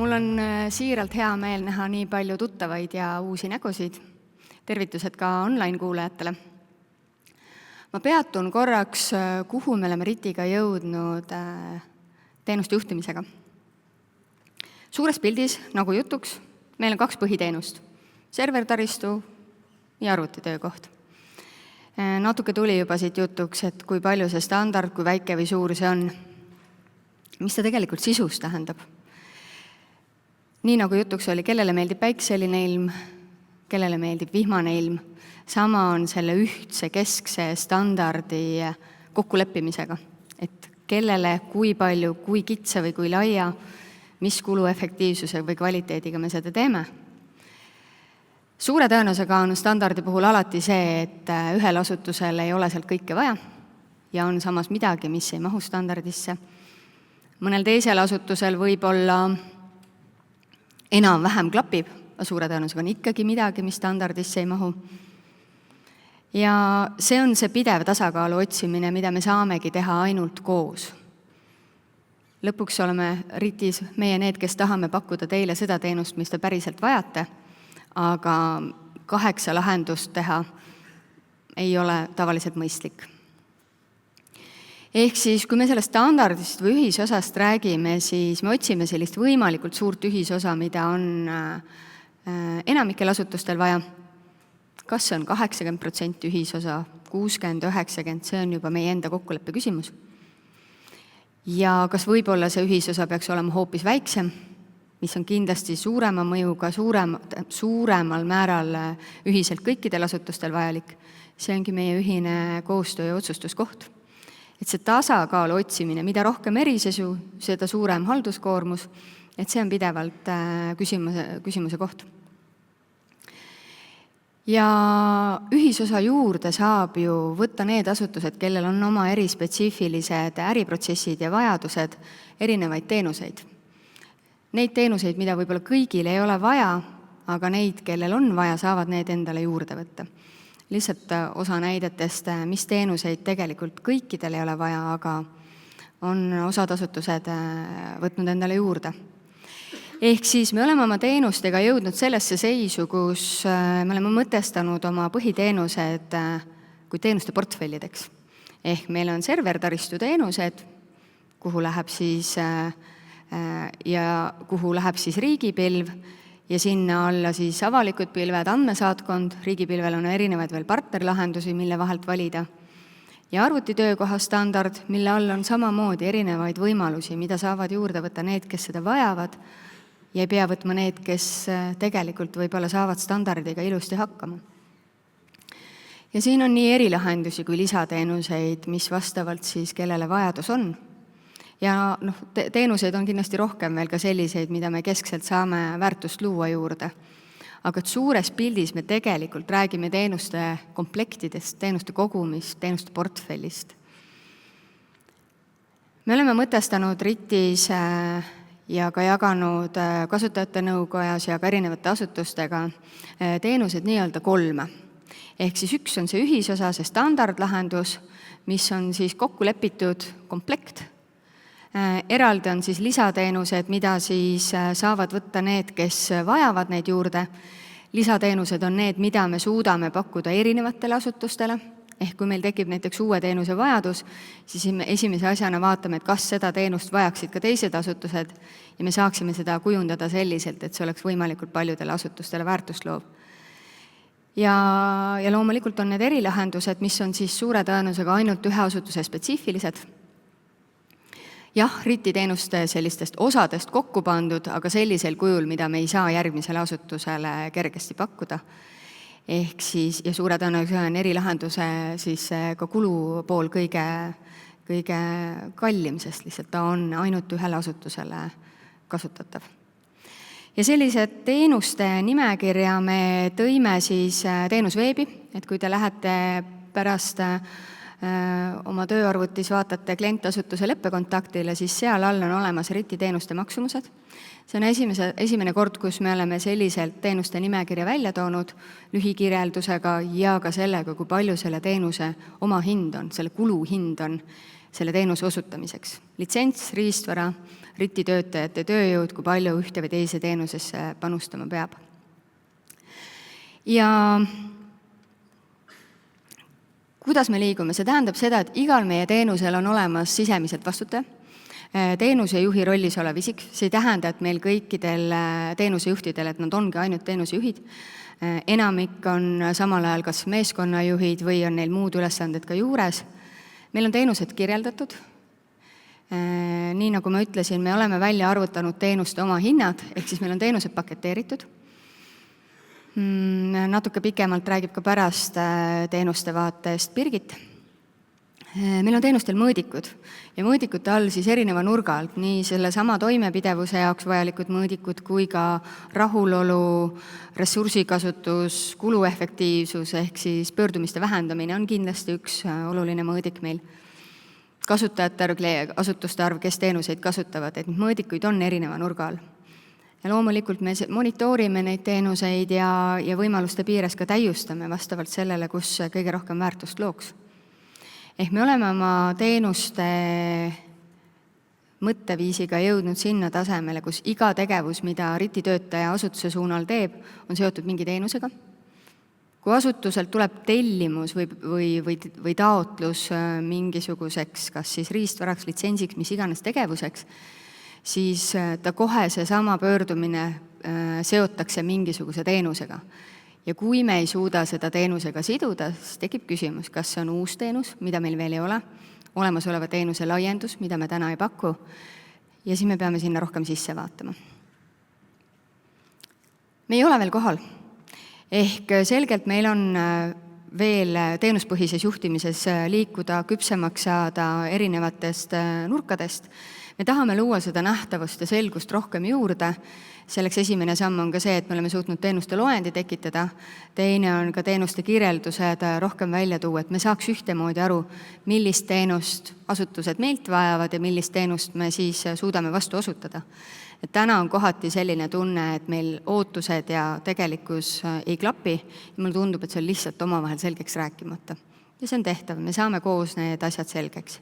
Mul on siiralt hea meel näha nii palju tuttavaid ja uusi nägusid. Tervitused ka online-kuulajatele. Ma peatun korraks, kuhu me oleme Ritiga jõudnud teenuste juhtimisega. Suures pildis, nagu jutuks, meil on 2 põhiteenust. Servertaristu ja arvutitöökoht. Natuke tuli juba siit jutuks, et kui palju see standard, kui väike või suur see on. Mis ta tegelikult sisus tähendab? Nii nagu jutuks oli, kellele meeldib päikseline ilm, kellele meeldib vihmane ilm, sama on selle ühtse keskse standardi kokkuleppimisega, et kellele, kui palju, kui kitsa või kui laia, mis kuluefektiivsuse või kvaliteediga me seda teeme. Suure tõenäosusega on standardi puhul alati see, et ühel asutusel ei ole sealt kõike vaja ja on samas midagi, mis ei mahu standardisse. Mõnel teisel asutusel võib-olla enam-vähem klapib, aga suure tõenäosusega on ikkagi midagi, mis standardisse ei mahu. Ja see on see pidev tasakaalu otsimine, mida me saamegi teha ainult koos. Lõpuks oleme Ritis meie need, kes tahame pakkuda teile seda teenust, mis te päriselt vajate, aga 8 lahendust teha ei ole tavaliselt mõistlik. Ehk siis, kui me sellest standardist või ühisosast räägime, siis me otsime sellist võimalikult suurt ühisosa, mida on enamikel asutustel vaja. Kas see on 80% ühisosa, 60-90%, see on juba meie enda kokkuleppe küsimus. Ja kas võib-olla see ühisosa peaks olema hoopis väiksem, mis on kindlasti suurema mõjuga, suuremal määral ühiselt kõikidel asutustel vajalik. See ongi meie ühine koostöö ja otsustuskoht. Et see tasakaalu otsimine, mida rohkem erisesu, seda suurem halduskoormus, et see on pidevalt küsimuse koht. Ja ühisosa juurde saab ju võtta need asutused, kellel on oma erispetsiifilised äriprotsessid ja vajadused, erinevaid teenuseid. Neid teenuseid, mida võib-olla kõigil ei ole vaja, aga neid, kellel on vaja, saavad need endale juurde võtta. Lihtsalt osa näidetest, mis teenuseid tegelikult kõikidel ei ole vaja, aga on osad asutused võtnud endale juurde. Ehk siis me oleme oma teenustega jõudnud sellesse seisu, kus me oleme mõtestanud oma põhiteenused kui teenuste portfellideks. Ehk meil on servertaristu teenused, kuhu läheb siis riigipilv, ja sinna alla siis avalikud pilved, andmesaatkond, riigipilvel on erinevaid veel partnerlahendusi, mille vahelt valida. Ja arvutitöökoha standard, mille all on samamoodi erinevaid võimalusi, mida saavad juurde võtta need, kes seda vajavad, ja ei pea võtma need, kes tegelikult võib-olla saavad standardiga ilusti hakkama. Ja siin on nii erilahendusi kui lisateenuseid, mis vastavalt siis kellele vajadus on. Ja teenuseid on kindlasti rohkem veel ka selliseid, mida me keskselt saame väärtust luua juurde. Aga suures pildis me tegelikult räägime teenuste komplektidest, teenuste kogumist, teenuste portfellist. Me oleme mõtestanud Ritis ja ka jaganud kasutajate nõukojas ja ka erinevate asutustega teenused nii-öelda 3. Ehk siis 1 on see ühisosa, see standardlahendus, mis on siis kokku lepitud komplekt. Eraldi on siis lisateenused, mida siis saavad võtta need, kes vajavad neid juurde. Lisateenused on need, mida me suudame pakkuda erinevatele asutustele. Ehk kui meil tekib näiteks uue teenuse vajadus, siis esimese asjana vaatame, et kas seda teenust vajaksid ka teised asutused ja me saaksime seda kujundada selliselt, et see oleks võimalikult paljudele asutustele väärtust loov. Ja loomulikult on need erilahendused, mis on siis suure tõenäosusega ainult ühe asutuse spetsiifilised. Jah, Riti teenuste sellistest osadest kokku pandud, aga sellisel kujul, mida me ei saa järgmisele asutusele kergesti pakkuda. Ehk siis, ja suure tõenäosusega on erilahenduse siis ka kulupool kõige kallim, sest lihtsalt ta on ainult ühele asutusele kasutatav. Ja sellised teenuste nimekirja me tõime siis teenusveebi, et kui te lähete pärast oma tööarvutis vaatate klientasutuse leppekontaktile, siis seal all on olemas Riti teenuste maksumused. See on esimene kord, kus me oleme selliselt teenuste nimekirja välja toonud lühikirjeldusega ja ka sellega, kui palju selle teenuse oma hind on, selle kuluhind on selle teenuse osutamiseks. Litsents, riistvara, RIT-i töötajate tööjõud, kui palju ühte või teise teenusesse panustama peab. Ja kuidas me liigume? See tähendab seda, et igal meie teenusel on olemas sisemiselt vastutaja, teenusejuhi rollis olev isik. See ei tähenda, et meil kõikidel teenusejuhtidel, et nad ongi ainult teenusejuhid. Enamik on samal ajal kas meeskonnajuhid või on neil muud ülesanded ka juures. Meil on teenused kirjeldatud. Nii nagu ma ütlesin, me oleme välja arvutanud teenuste oma hinnad, ehk siis meil on teenused paketeeritud. Natuke pikemalt räägib ka pärast teenuste vaatest Birgit. Meil on teenustel mõõdikud ja mõõdikute all siis erineva nurga alt, nii selle sama toimepidevuse jaoks vajalikud mõõdikud kui ka rahulolu, ressursikasutus, kuluefektiivsus ehk siis pöördumiste vähendamine on kindlasti üks oluline mõõdik meil. Kasutajate arv, asutuste arv, kes teenuseid kasutavad, et mõõdikuid on erineva nurga all. Ja loomulikult me monitoorime neid teenuseid ja võimaluste piires ka täiustame vastavalt sellele, kus kõige rohkem väärtust looks. Ehk me oleme oma teenuste mõtteviisiga jõudnud sinna tasemele, kus iga tegevus, mida RIT-i töötaja asutuse suunal teeb, on seotud mingi teenusega. Kui asutuselt tuleb tellimus või taotlus mingisuguseks, kas siis riistvaraks, litsensiks, mis iganes tegevuseks, siis ta kohe seesama pöördumine seotakse mingisuguse teenusega. Ja kui me ei suuda seda teenusega siduda, siis tekib küsimus, kas see on uus teenus, mida meil veel ei ole, olemasoleva teenuse laiendus, mida me täna ei paku, ja siis me peame sinna rohkem sisse vaatama. Me ei ole veel kohal. Ehk selgelt meil on veel teenuspõhises juhtimises liikuda, küpsemaks saada erinevatest nurkadest. Me tahame luua seda nähtavust ja selgust rohkem juurde. Selleks esimene samm on ka see, et me oleme suutnud teenuste loendi tekitada. Teine on ka teenuste kirjeldused rohkem välja tuua, et me saaks ühtemoodi aru, millist teenust asutused meilt vajavad ja millist teenust me siis suudame vastu osutada. Et täna on kohati selline tunne, et meil ootused ja tegelikkus ei klapi ja mulle tundub, et see on lihtsalt omavahel selgeks rääkimata. Ja see on tehtav, me saame koos need asjad selgeks.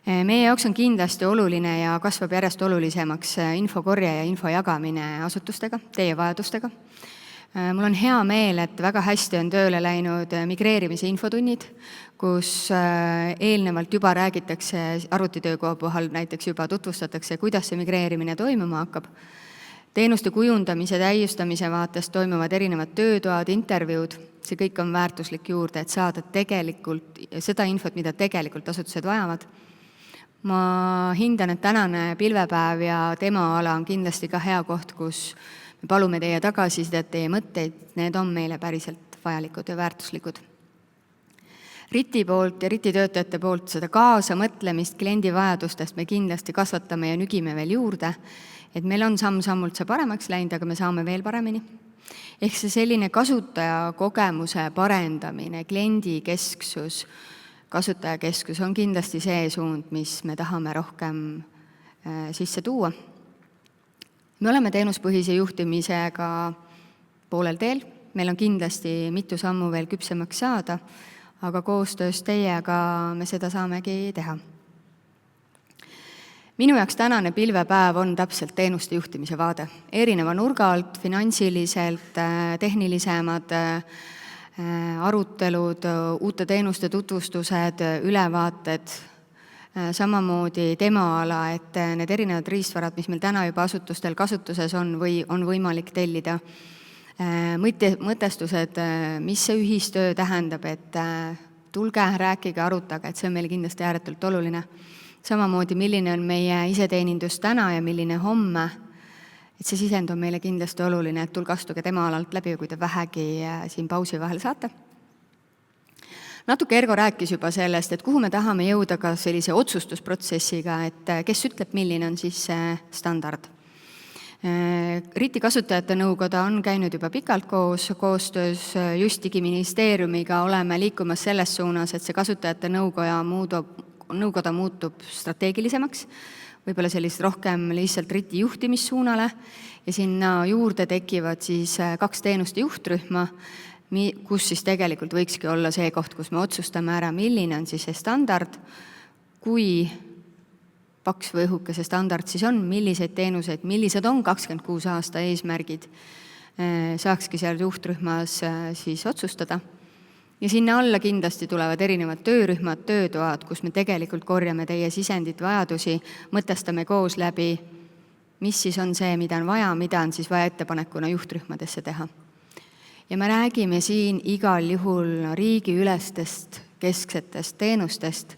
Meie jaoks on kindlasti oluline ja kasvab järjest olulisemaks infokorje ja info jagamine asutustega, teie vajadustega. Mul on hea meel, et väga hästi on tööle läinud migreerimise infotunnid, kus eelnevalt juba räägitakse arvutitöökoha puhul, näiteks juba tutvustatakse, kuidas see migreerimine toimuma hakkab. Teenuste kujundamise, täiustamise vaatest toimuvad erinevad töötoad, intervjuud, see kõik on väärtuslik juurde, et saada tegelikult seda infot, mida tegelikult asutused vajavad. Ma hindan, et tänane pilvepäev ja tema ala on kindlasti ka hea koht, kus me palume teie tagasisidet, teie mõtteid, need on meile päriselt vajalikud ja väärtuslikud. RIT-i poolt ja RIT-i töötajate poolt seda kaasamõtlemist kliendi vajadustest me kindlasti kasvatame ja nügime veel juurde, et meil on samm-sammult see paremaks läinud, aga me saame veel paremini. Ehk see selline kasutaja kogemuse parendamine, kliendi kesksus, kasutajakeskus on kindlasti see suund, mis me tahame rohkem sisse tuua. Me oleme teenuspõhise juhtimisega poolel teel, meil on kindlasti mitu sammu veel küpsemaks saada, aga koostöös teiega me seda saamegi teha. Minu jaoks tänane pilvepäev on täpselt teenuste juhtimise vaade. Erineva nurga alt, finantsiliselt, tehnilisemad arutelud, uute teenuste tutvustused, ülevaated, samamoodi tema ala, et need erinevad riistvarad, mis meil täna juba asutustel kasutuses on või on võimalik tellida. Mõtestused, mis see ühistöö tähendab, et tulge, rääkige, arutage, et see on meile kindlasti ääretult oluline. Samamoodi, milline on meie iseteenindus täna ja milline homme, et see sisend on meile kindlasti oluline, et tulge astuge tema alalt läbi, kui te vähegi siin pausi vahel saate. Natuke Ergo rääkis juba sellest, et kuhu me tahame jõuda ka sellise otsustusprotsessiga, et kes ütleb, milline on siis see standard. RIT-i kasutajate nõukoda on käinud juba pikalt koostöös just Digiministeeriumiga oleme liikumas selles suunas, et see kasutajate nõukoda muutub strateegilisemaks, võib-olla sellist rohkem lihtsalt RIT-i juhtimissuunale ja sinna juurde tekivad siis 2 teenuste juhtrühma, kus siis tegelikult võikski olla see koht, kus me otsustame ära, milline on siis see standard, kui paks või õhukese standard siis on, milliseid teenuseid, millised on 26 aasta eesmärgid, saakski seal juhtrühmas siis otsustada. Ja sinna alla kindlasti tulevad erinevad töörühmad, töötoad, kus me tegelikult korjame teie sisendit, vajadusi, mõtestame koos läbi, mis siis on see, mida on vaja, mida on siis vaja ettepanekuna juhtrühmadesse teha. Ja me räägime siin igal juhul riigiülestest kesksetest teenustest.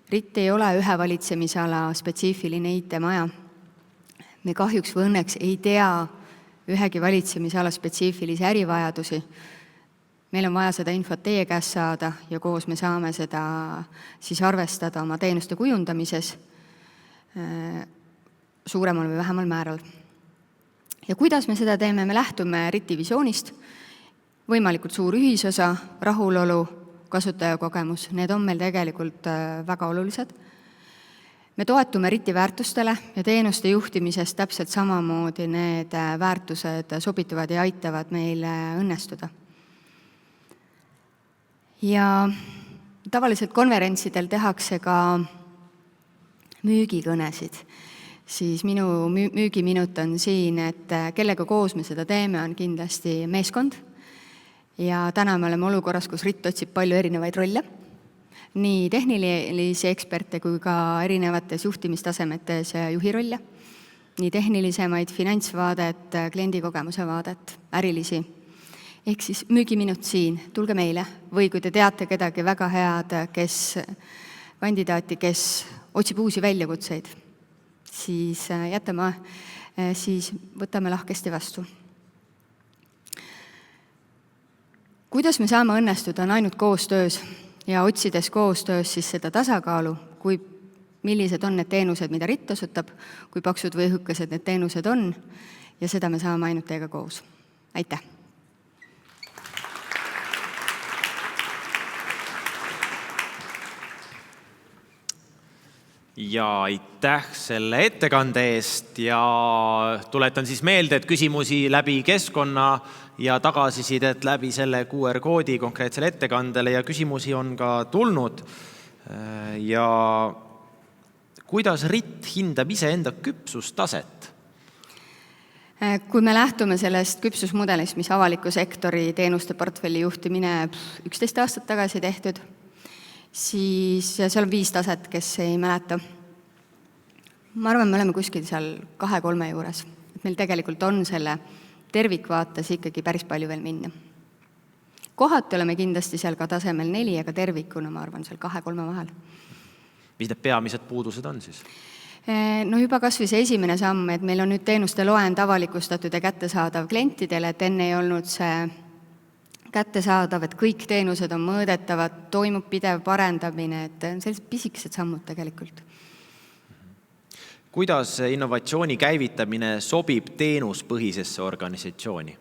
RIT ei ole ühe valitsemisala spetsiifiline IT-maja. Me kahjuks või õnneks ei tea ühegi valitsemisala spetsiifilisi ärivajadusi. Meil on vaja seda infot teie käest saada ja koos me saame seda siis arvestada oma teenuste kujundamises suuremal või vähemal määral. Ja kuidas me seda teeme? Me lähtume RIT-i visioonist, võimalikult suur ühisosa, rahulolu, kasutajakogemus, need on meil tegelikult väga olulised. Me toetume RIT-i väärtustele ja teenuste juhtimises täpselt samamoodi need väärtused sobituvad ja aitavad meil õnnestuda. Ja tavaliselt konverentsidel tehakse ka müügikõnesid. Siis minu müügiminut on siin, et kellega koos me seda teeme, on kindlasti meeskond. Ja täna me oleme olukorras, kus RIT otsib palju erinevaid rolle, nii tehnilisi eksperte kui ka erinevates juhtimistasemetes juhi rolle, nii tehnilisemaid finantsvaadet, kliendikogemuse vaadet, ärilisi. Ehk siis müügiminut siin, tulge meile. Või kui te teate kedagi väga head, kandidaati, kes otsib uusi väljakutseid, siis siis võtame lahkesti vastu. Kuidas me saame õnnestuda on ainult koostöös ja otsides koostöös siis seda tasakaalu, kui millised on need teenused, mida RIT osutab, kui paksud või õhukesed need teenused on ja seda me saame ainult teiega koos. Aitäh! Ja aitäh selle ettekande eest ja tuletan siis meelde, et küsimusi läbi keskkonna ja tagasisidet läbi selle QR-koodi konkreetsele ettekandele ja küsimusi on ka tulnud. Ja kuidas RIT hindab iseenda küpsustaset? Kui me lähtume sellest küpsusmudelist, mis avaliku sektori teenuste portfelli juhtimine 11 aastat tagasi tehtud, siis seal on 5 taset, kes ei mäleta. Ma arvan, me oleme kuskil seal 2-3 juures. Et meil tegelikult on selle tervikvaates ikkagi päris palju veel minna. Kohati oleme kindlasti seal ka tasemel 4, aga tervikuna ma arvan seal 2-3 vahel. Mis need peamised puudused on siis? No juba kas või see esimene samm, et meil on nüüd teenuste loend avalikustatud ja kättesaadav klientidele, et enne ei olnud see kättesaadav, et kõik teenused on mõõdetavad, toimub pidev parendamine, et sellised pisikesed sammud tegelikult. Kuidas innovatsiooni käivitamine sobib teenuspõhisesse organisatsiooni?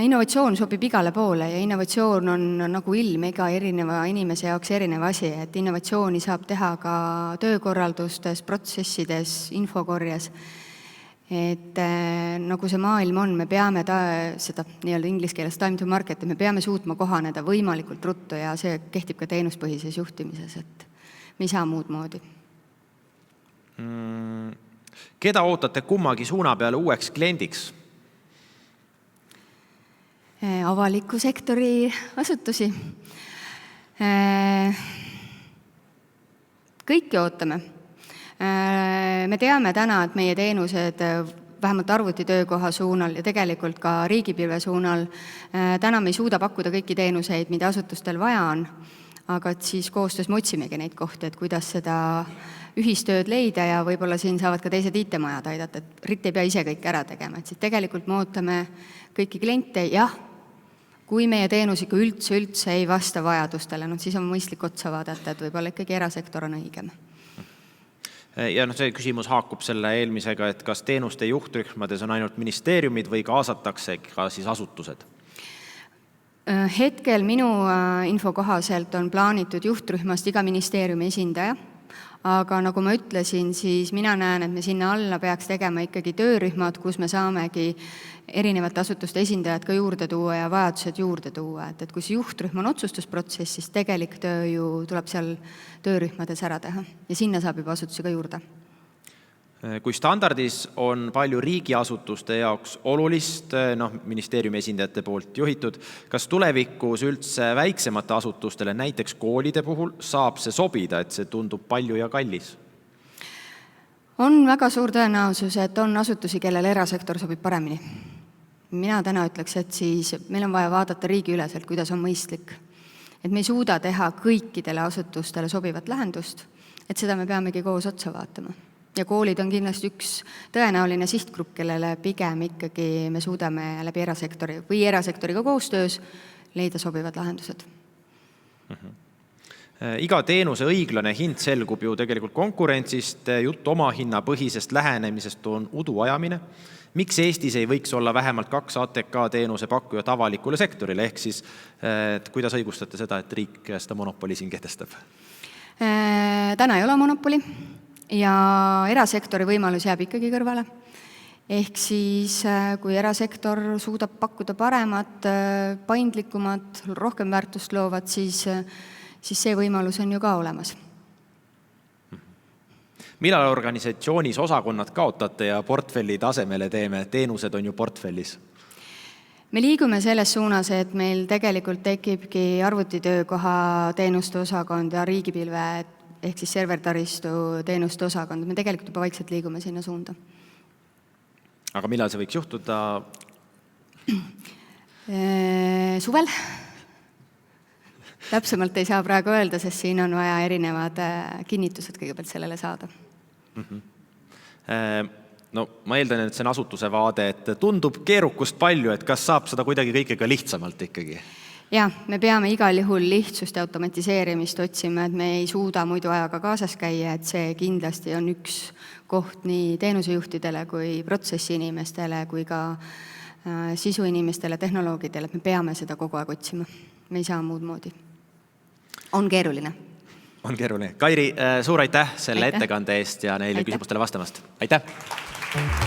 Innovatsioon sobib igale poole ja innovatsioon on nagu ilm iga erineva inimese jaoks erinev asi, et innovatsiooni saab teha ka töökorraldustes, protsessides, infokorjes. Et nagu see maailm on, me peame seda nii-öelda inglise keeles time to market, me peame suutma kohaneda võimalikult ruttu ja see kehtib ka teenuspõhises juhtimises, et me ei saa muud moodi. Keda ootate kummagi suuna peale uueks kliendiks? Avaliku sektori asutusi. Kõiki ootame. Me teame täna, et meie teenused vähemalt arvutitöökoha suunal ja tegelikult ka riigipilve suunal täna me ei suuda pakkuda kõiki teenuseid, mida asutustel vaja on, aga siis koostöös me otsimegi neid kohti, et kuidas seda ühistööd leida ja võib-olla siin saavad ka teised IT-majad aidata, et RIT ei pea ise kõik ära tegema, et siis tegelikult me ootame kõiki kliente, jah, kui meie teenus ikka üldse ei vasta vajadustele, siis on mõistlik otsa vaadata, et võib-olla ikkagi erasektor on õigem. Ja see küsimus haakub selle eelmisega, et kas teenuste juhtrühmades on ainult ministeeriumid või kaasatakse ka siis asutused? Hetkel minu info kohaselt on plaanitud juhtrühmast iga ministeeriumi esindaja Aga nagu ma ütlesin, siis mina näen, et me sinna alla peaks tegema ikkagi töörühmad, kus me saamegi erinevate asutuste esindajad ka juurde tuua ja vajadused juurde tuua. Et kui see juhtrühm on otsustusprotsess, siis tegelik töö ju tuleb seal töörühmades ära teha ja sinna saab juba asutusi ka juurde. Kui standardis on palju riigiasutuste jaoks olulist, ministeeriumi esindajate poolt juhitud, kas tulevikus üldse väiksemate asutustele, näiteks koolide puhul, saab see sobida, et see tundub palju ja kallis? On väga suur tõenäosus, et on asutusi, kellele erasektor sobib paremini. Mina täna ütleks, et siis meil on vaja vaadata riigiüleselt, kuidas on mõistlik. Et me ei suuda teha kõikidele asutustele sobivat lahendust, et seda me peamegi koos otsa vaatama. Ja koolid on kindlasti üks tõenäoline sihtgrupp, kellele pigem ikkagi me suudame läbi erasektoriga koostöös leida sobivad lahendused. Iga teenuse õiglane hind selgub ju tegelikult konkurentsist, jutt oma hinnapõhisest lähenemisest on udu ajamine. Miks Eestis ei võiks olla vähemalt 2 ATK teenuse pakkujat avalikule sektorile, ehk siis kuidas õigustate seda, et riik seda monopoli siin kehtestab? Täna ei ole monopoli ja erasektori võimalus jääb ikkagi kõrvale. Ehk siis, kui erasektor suudab pakkuda paremat, paindlikumat, rohkem väärtust loovat, siis see võimalus on ju ka olemas. Millal organisatsioonis osakonnad kaotate ja portfelli tasemele teeme? Teenused on ju portfellis. Me liigume selles suunas, et meil tegelikult tekibki arvutitöökoha teenuste osakond ja riigipilve ehk siis servertaristu teenuste osakond. Me tegelikult juba vaikselt liigume sinna suunda. Aga millal see võiks juhtuda? Suvel. Täpsemalt ei saa praegu öelda, sest siin on vaja erinevad kinnitused kõigepealt sellele saada. No, ma eeldan, et see on asutuse vaade, et tundub keerukust palju, et kas saab seda kuidagi kõikega lihtsamalt ikkagi? Ja, me peame igal juhul lihtsust ja automatiseerimist otsima, et me ei suuda muidu ajaga kaasas käia, et see kindlasti on üks koht nii teenusejuhtidele kui protsessiinimestele kui ka sisuinimestele, tehnoloogidele, et me peame seda kogu aeg otsima. Me ei saa muud moodi. On keeruline. On keeruline. Kairi, suur aitäh selle ettekande eest ja neile küsimustele vastamast. Aitäh!